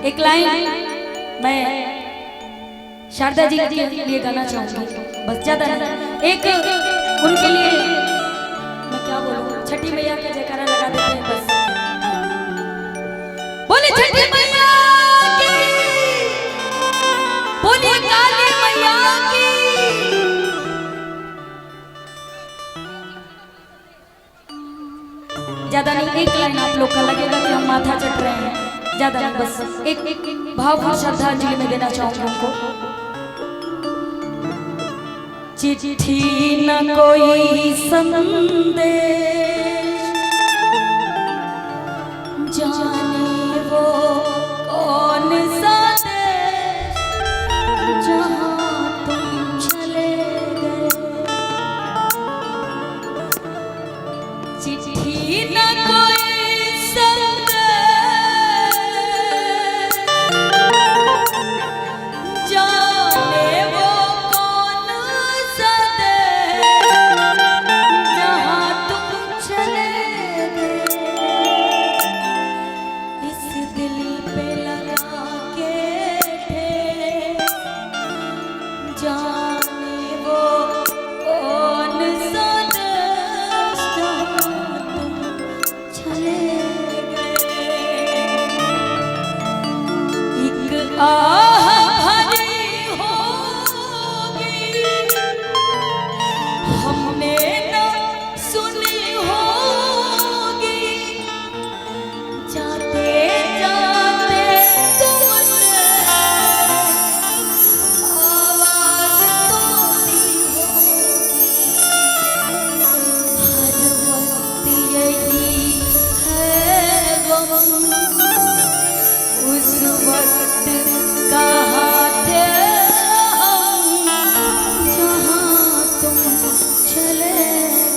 एक लाइन मैं शारदा जी के लिए गाना चाहूंगी, बस ज्यादा नहीं। एक उनके लिए मैं क्या बोलूं, छठी मैया का जयकारा लगा देते हैं बस। बोले छठी मैया की, बोले काली मैया की। ज्यादा नहीं, एक लाइन आप लोग का लगेगा कि हम माथा चट रहे हैं, ज्यादा नहीं, बस एक भावपूर्ण श्रद्धांजलि में देना चाहूंगी उनको। चिट्ठी न कोई संदेश, जाने वो कौन सा देश जहां तुम चले गए। चिट्ठी न कोई संदेश, जाने वो कौन सा देश जहां तुम चले गए। इस दिल पे लगा के ठेस, जाने वो कौन सा देश जहां तुम चले गए। एक आह भरी होगी हमने न सुनी होगी, जाते जाते तुमने आवाज तो दी होगी। हर वक्त यही है गम, उस वक्त कहाँ थे हम जहाँ तुम चले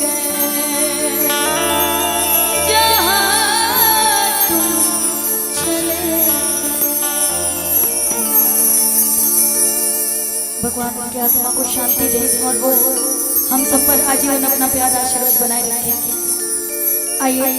गए, जहाँ तुम चले गए। भगवान उनकी आत्मा को शांति दे और वो हम सब पर आजीवन अपना प्यार आशीर्वाद बनाए रखें। आइए